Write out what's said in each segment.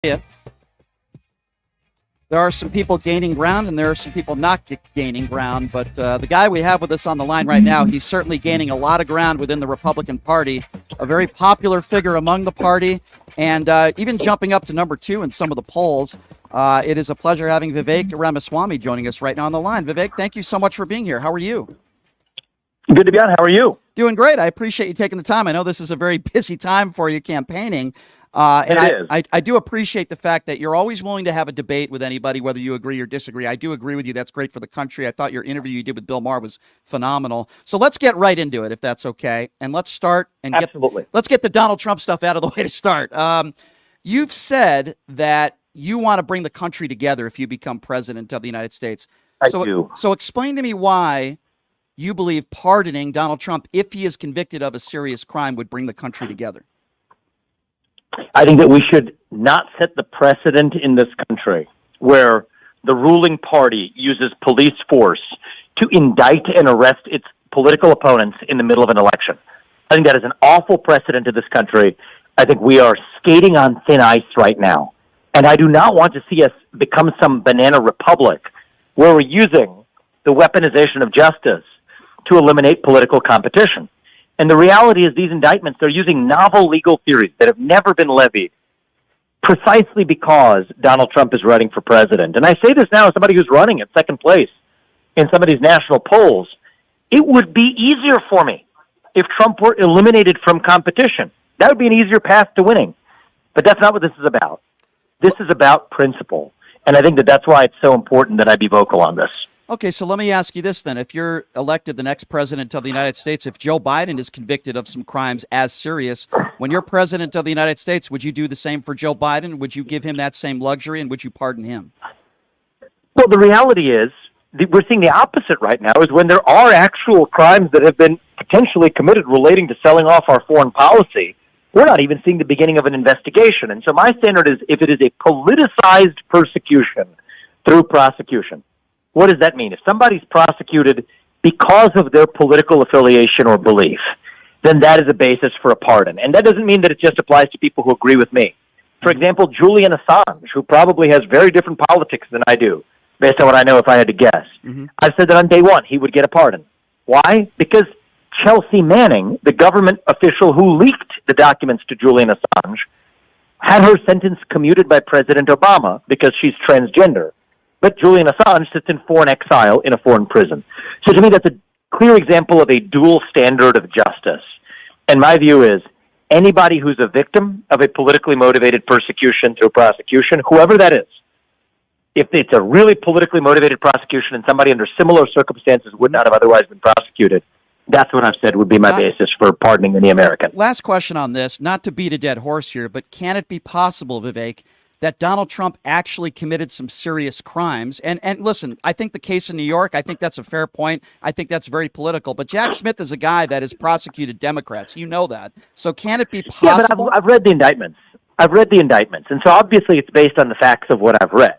There are some people gaining ground and there are some people not gaining ground. But the guy we have with us on the line right now, he's certainly gaining a lot of ground within the Republican Party, a very popular figure among the party, and even jumping up to number 2 in some of the polls. It is a pleasure having Vivek Ramaswamy joining us right now on the line. Vivek, thank you so much for being here. How are you? Good to be on. How are you? Doing great. I appreciate you taking the time. I know this is a very busy time for you campaigning. I do appreciate the fact that you're always willing to have a debate with anybody, whether you agree or disagree. I do agree with you. That's great for the country. I thought your interview you did with Bill Maher was phenomenal. So let's get right into it, if that's okay. And let's start and let's get the Donald Trump stuff out of the way to start. You've said that you want to bring the country together if you become president of the United States. I do. So explain to me why you believe pardoning Donald Trump, if he is convicted of a serious crime, would bring the country together. I think that we should not set the precedent in this country where the ruling party uses police force to indict and arrest its political opponents in the middle of an election. I think that is an awful precedent in this country. I think we are skating on thin ice right now. And I do not want to see us become some banana republic where we're using the weaponization of justice to eliminate political competition. And the reality is these indictments, they're using novel legal theories that have never been levied precisely because Donald Trump is running for president. And I say this now as somebody who's running in second place in some of these national polls. It would be easier for me if Trump were eliminated from competition. That would be an easier path to winning. But that's not what this is about. This is about principle. And I think that that's why it's so important that I be vocal on this. Okay, so let me ask you this then. If you're elected the next president of the United States, if Joe Biden is convicted of some crimes as serious, when you're president of the United States, would you do the same for Joe Biden? Would you give him that same luxury, and would you pardon him? Well, the reality is we're seeing the opposite right now, is when there are actual crimes that have been potentially committed relating to selling off our foreign policy, we're not even seeing the beginning of an investigation. And so my standard is if it is a politicized persecution through prosecution, what does that mean? If somebody's prosecuted because of their political affiliation or belief, then that is a basis for a pardon. And that doesn't mean that it just applies to people who agree with me. For example, Julian Assange, who probably has very different politics than I do, based on what I know if I had to guess. I've said that on day one he would get a pardon. Why? Because Chelsea Manning, the government official who leaked the documents to Julian Assange, had her sentence commuted by President Obama because she's transgender. But Julian Assange sits in foreign exile in a foreign prison. So to me, that's a clear example of a dual standard of justice. And my view is anybody who's a victim of a politically motivated persecution through prosecution, whoever that is, if it's a really politically motivated prosecution and somebody under similar circumstances would not have otherwise been prosecuted, that's what I've said would be my basis for pardoning any American. Last question on this, not to beat a dead horse here, but can it be possible, Vivek, that Donald Trump actually committed some serious crimes? And listen, I think the case in New York, I think that's a fair point. I think that's very political. But Jack Smith is a guy that has prosecuted Democrats. You know that. So can it be possible? Yeah, but I've read the indictments. And so obviously it's based on the facts of what I've read,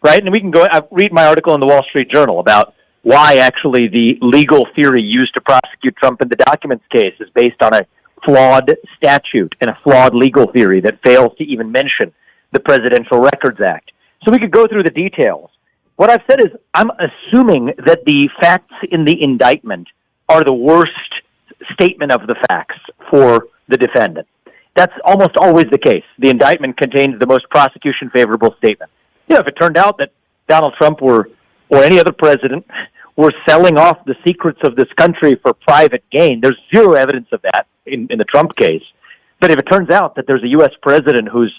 right? And we can go, I've read my article in the Wall Street Journal about why actually the legal theory used to prosecute Trump in the documents case is based on a flawed statute and a flawed legal theory that fails to even mention the Presidential Records Act. So we could go through the details. What I've said is I'm assuming that the facts in the indictment are the worst statement of the facts for the defendant. That's almost always the case. The indictment contains the most prosecution favorable statement. You know, if it turned out that Donald Trump or any other president were selling off the secrets of this country for private gain, there's zero evidence of that in the Trump case. But if it turns out that there's a U.S. president whose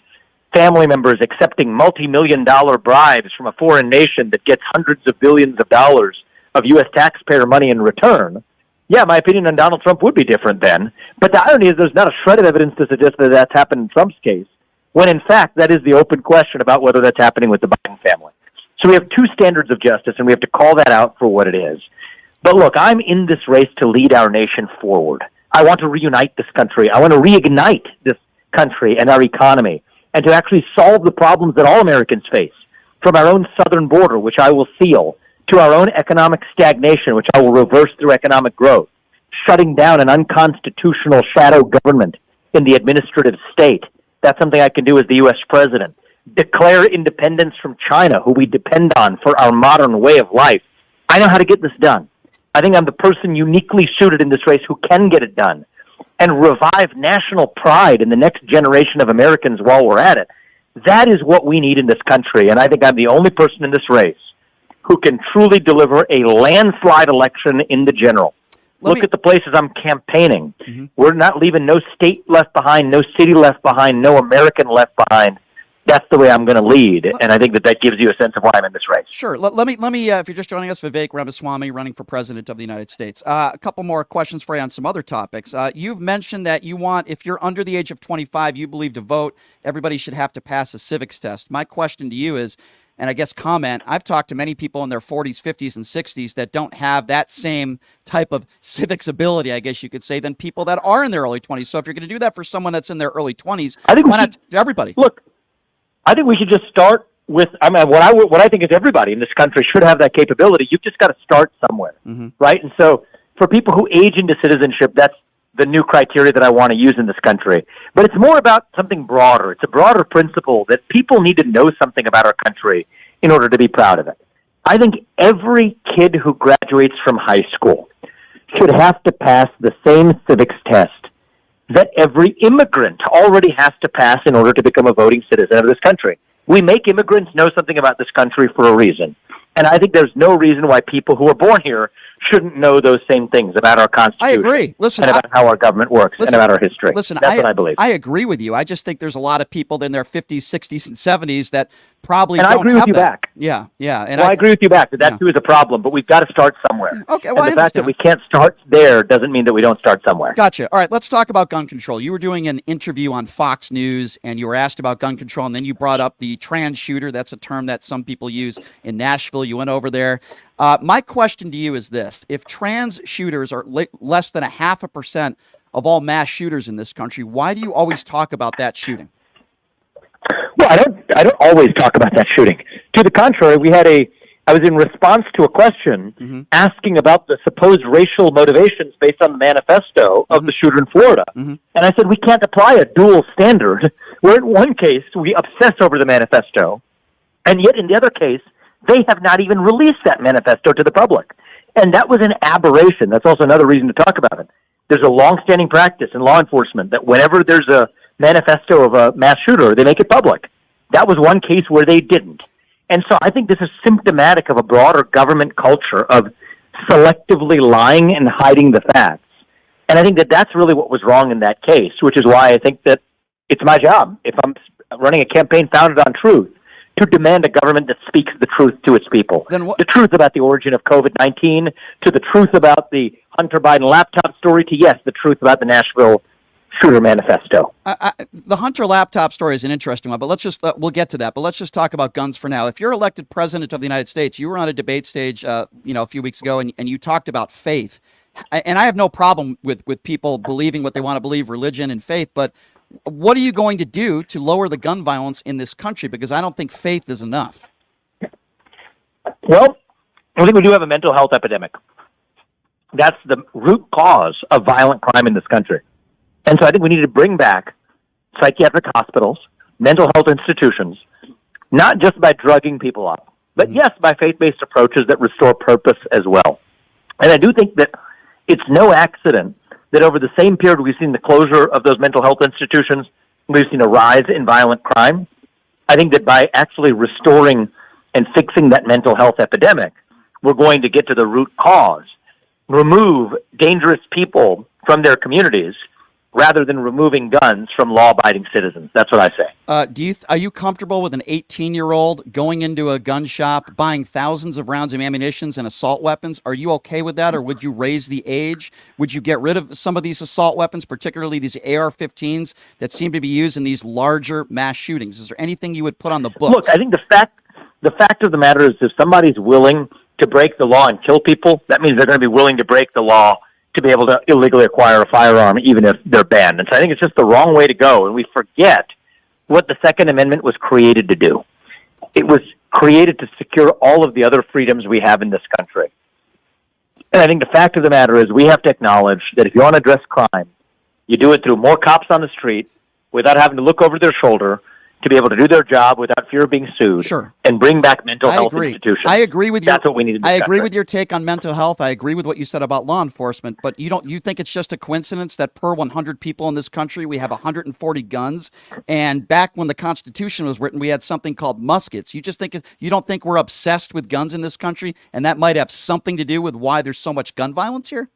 family members accepting multi-million-dollar bribes from a foreign nation that gets hundreds of billions of dollars of U.S. taxpayer money in return, yeah, my opinion on Donald Trump would be different then. But the irony is there's not a shred of evidence to suggest that that's happened in Trump's case, when in fact that is the open question about whether that's happening with the Biden family. So we have two standards of justice, and we have to call that out for what it is. But look, I'm in this race to lead our nation forward. I want to reunite this country. I want to reignite this country and our economy, and to actually solve the problems that all Americans face, from our own southern border, which I will seal, to our own economic stagnation, which I will reverse through economic growth, shutting down an unconstitutional shadow government in the administrative state. That's something I can do as the U.S. president. declare independence from China, who we depend on for our modern way of life. I know how to get this done. I think I'm the person uniquely suited in this race who can get it done and revive national pride in the next generation of Americans while we're at it. That is what we need in this country, and I think I'm the only person in this race who can truly deliver a landslide election in the general. Look at the places I'm campaigning. Mm-hmm. We're not leaving no state left behind, no city left behind, no American left behind. That's the way I'm going to lead, and I think that gives you a sense of why I'm in this race. Sure. Let me. If you're just joining us, Vivek Ramaswamy, running for president of the United States. A couple more questions for you on some other topics. You've mentioned that you want, if you're under the age of 25, you believe to vote, everybody should have to pass a civics test. My question to you is, and I guess comment, I've talked to many people in their 40s, 50s, and 60s that don't have that same type of civics ability, I guess you could say, than people that are in their early 20s. So if you're going to do that for someone that's in their early 20s, why not everybody? Look, I think we should just start with, what I think is everybody in this country should have that capability. You've just got to start somewhere, right? And so for people who age into citizenship, that's the new criteria that I want to use in this country. But it's more about something broader. It's a broader principle that people need to know something about our country in order to be proud of it. I think every kid who graduates from high school should have to pass the same civics test that every immigrant already has to pass in order to become a voting citizen of this country. We make immigrants know something about this country for a reason. And I think there's no reason why people who are born here shouldn't know those same things about our Constitution. I agree. Listen, and about how our government works and about our history. That's what I believe. I agree with you. I just think there's a lot of people in their 50s, 60s, and 70s that probably don't have that. And I agree with you back. Yeah. And I agree with you back that too is a problem, but we've got to start somewhere. Okay, well, and the fact that we can't start there doesn't mean that we don't start somewhere. Gotcha. All right, let's talk about gun control. You were doing an interview on Fox News, and you were asked about gun control, and then you brought up the trans shooter. That's a term that some people use in Nashville. You went over there. My question to you is this. If trans shooters are less than 0.5% of all mass shooters in this country, why do you always talk about that shooting? Well, I don't always talk about that shooting. To the contrary, I was in response to a question asking about the supposed racial motivations based on the manifesto of the shooter in Florida. And I said, we can't apply a dual standard where in one case we obsess over the manifesto, and yet in the other case, they have not even released that manifesto to the public. And that was an aberration. That's also another reason to talk about it. There's a long-standing practice in law enforcement that whenever there's a manifesto of a mass shooter, they make it public. That was one case where they didn't. And so I think this is symptomatic of a broader government culture of selectively lying and hiding the facts. And I think that that's really what was wrong in that case, which is why I think that it's my job, if I'm running a campaign founded on truth, to demand a government that speaks the truth to its people. The truth about the origin of COVID-19, to the truth about the Hunter Biden laptop story, to, yes, the truth about the Nashville shooter manifesto. The Hunter laptop story is an interesting one, but let's just, we'll get to that, but let's just talk about guns for now. If you're elected president of the United States, you were on a debate stage, a few weeks ago, and you talked about faith. And I have no problem with people believing what they want to believe, religion and faith, but what are you going to do to lower the gun violence in this country? Because I don't think faith is enough. Well, I think we do have a mental health epidemic. That's the root cause of violent crime in this country. And so I think we need to bring back psychiatric hospitals, mental health institutions, not just by drugging people up, but yes, by faith-based approaches that restore purpose as well. And I do think that it's no accident that over the same period we've seen the closure of those mental health institutions, we've seen a rise in violent crime. I think that by actually restoring and fixing that mental health epidemic, we're going to get to the root cause, remove dangerous people from their communities, rather than removing guns from law-abiding citizens. That's what I say. Are you comfortable with an 18-year-old going into a gun shop, buying thousands of rounds of ammunition and assault weapons? Are you okay with that, or would you raise the age? Would you get rid of some of these assault weapons, particularly these AR-15s that seem to be used in these larger mass shootings? Is there anything you would put on the books? Look, I think the fact of the matter is if somebody's willing to break the law and kill people, that means they're going to be willing to break the law to be able to illegally acquire a firearm, even if they're banned. And so I think it's just the wrong way to go, and we forget what the Second Amendment was created to do. It was created to secure all of the other freedoms we have in this country. And I think the fact of the matter is we have to acknowledge that if you want to address crime, you do it through more cops on the street without having to look over their shoulder to be able to do their job without fear of being sued, sure, and bring back mental health institutions. I agree with you. That's what we need to do. I agree with your take on mental health. I agree with what you said about law enforcement, but you think it's just a coincidence that per 100 people in this country, we have 140 guns, and back when the Constitution was written, we had something called muskets. You don't think we're obsessed with guns in this country, and that might have something to do with why there's so much gun violence here?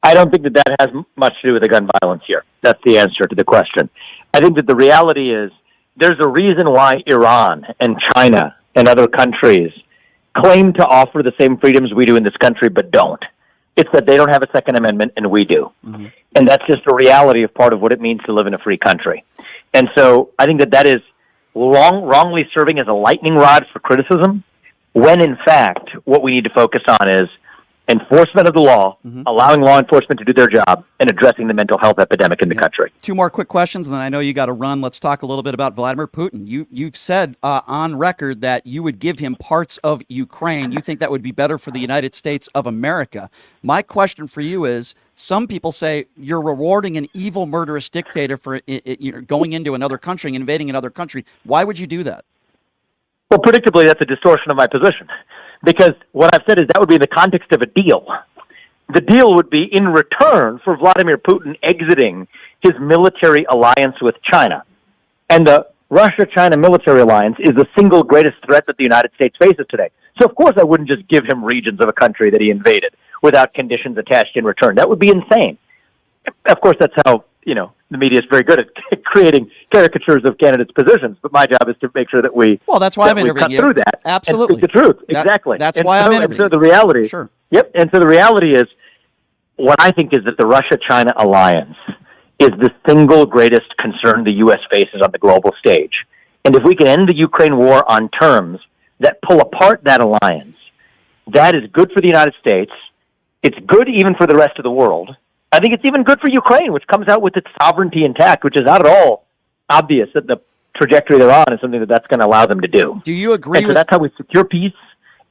I don't think that has much to do with the gun violence here. That's the answer to the question. I think that the reality is there's a reason why Iran and China and other countries claim to offer the same freedoms we do in this country but don't. It's that they don't have a Second Amendment and we do. Mm-hmm. And that's just a reality of part of what it means to live in a free country. And so I think that is wrongly serving as a lightning rod for criticism, when in fact what we need to focus on is enforcement of the law, mm-hmm. allowing law enforcement to do their job, and addressing the mental health epidemic in the country. Two more quick questions, and then I know you got to run. Let's talk a little bit about Vladimir Putin. You've said on record that you would give him parts of Ukraine. You think that would be better for the United States of America. My question for you is, some people say you're rewarding an evil, murderous dictator for going into another country and invading another country. Why would you do that? Well, predictably, that's a distortion of my position. Because what I've said is that would be in the context of a deal. The deal would be in return for Vladimir Putin exiting his military alliance with China. And the Russia-China military alliance is the single greatest threat that the United States faces today. So, of course, I wouldn't just give him regions of a country that he invaded without conditions attached in return. That would be insane. Of course, that's how, the media is very good at creating caricatures of candidates' positions, but my job is to make sure that that's why I'm interviewing you. Through that. Absolutely. And speak the truth. Exactly. That's why I'm interviewing. And so the reality, sure. Yep. And so the reality is, what I think is that the Russia-China alliance is the single greatest concern the U.S. faces on the global stage. And if we can end the Ukraine war on terms that pull apart that alliance, that is good for the United States. It's good even for the rest of the world. I think it's even good for Ukraine, which comes out with its sovereignty intact, which is not at all obvious that the trajectory they're on is something that's going to allow them to do. Do you agree? And so that's how we secure peace,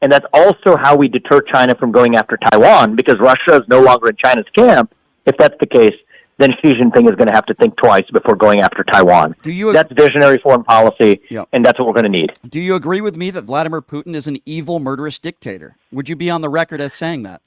and that's also how we deter China from going after Taiwan, because Russia is no longer in China's camp. If that's the case, then Xi Jinping is going to have to think twice before going after Taiwan. That's visionary foreign policy, and that's what we're going to need. Do you agree with me that Vladimir Putin is an evil, murderous dictator? Would you be on the record as saying that?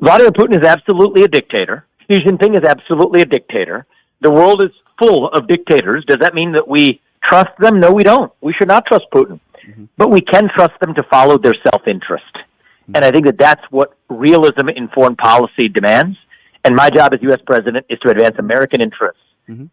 Vladimir Putin is absolutely a dictator. Xi Jinping is absolutely a dictator. The world is full of dictators. Does that mean that we trust them? No, we don't. We should not trust Putin. Mm-hmm. But we can trust them to follow their self-interest. Mm-hmm. And I think that that's what realism in foreign policy demands. And my job as U.S. president is to advance American interests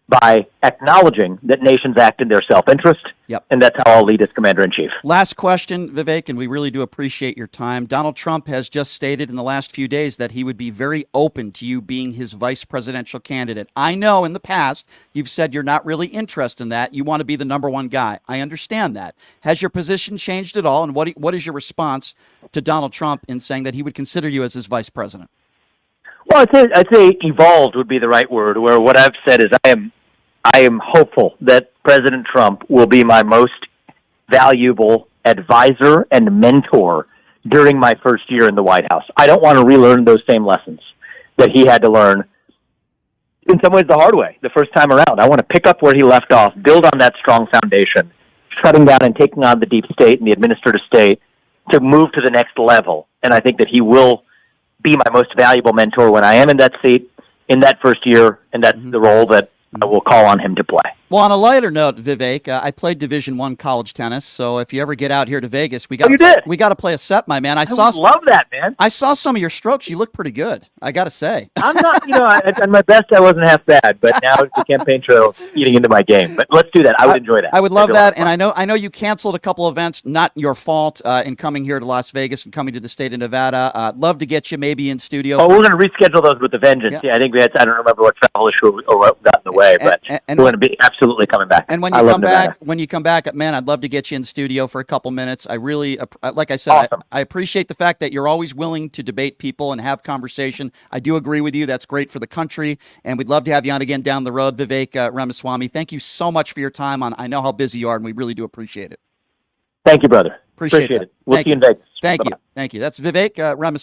by acknowledging that nations act in their self-interest, and that's how I'll lead as commander-in-chief. Last question, Vivek, and we really do appreciate your time. Donald Trump has just stated in the last few days that he would be very open to you being his vice presidential candidate. I know in the past you've said you're not really interested in that. You want to be the number one guy. I understand that. Has your position changed at all, and what is your response to Donald Trump in saying that he would consider you as his vice president? Well, I'd say evolved would be the right word, where what I've said is I am hopeful that President Trump will be my most valuable advisor and mentor during my first year in the White House. I don't want to relearn those same lessons that he had to learn, in some ways the hard way, the first time around. I want to pick up where he left off, build on that strong foundation, shutting down and taking on the deep state and the administrative state to move to the next level. And I think that he will be my most valuable mentor when I am in that seat in that first year, and that's the role that I will call on him to play. Well, on a lighter note, Vivek, I played Division I college tennis, so if you ever get out here to Vegas, we got to play a set, my man. I love that, man. I saw some of your strokes. You look pretty good, I got to say. I'm not, at my best, I wasn't half bad, but now it's the campaign trail eating into my game. But let's do that. I would enjoy that. I would love that, and I know you canceled a couple events, not your fault, in coming here to Las Vegas and coming to the state of Nevada. I'd love to get you maybe in studio. Oh, we're going to reschedule those with a vengeance. Yeah, I think I don't remember what travel issue got in the way, but we're going to be absolutely coming back. And when you come back, man, I'd love to get you in studio for a couple minutes. I really, like I said, awesome. I appreciate the fact that you're always willing to debate people and have conversation. I do agree with you. That's great for the country. And we'd love to have you on again down the road, Vivek Ramaswamy. Thank you so much for your time. I know how busy you are, and we really do appreciate it. Thank you, brother. Appreciate it. We'll see you in Vegas. Thank you. That's Vivek Ramaswamy.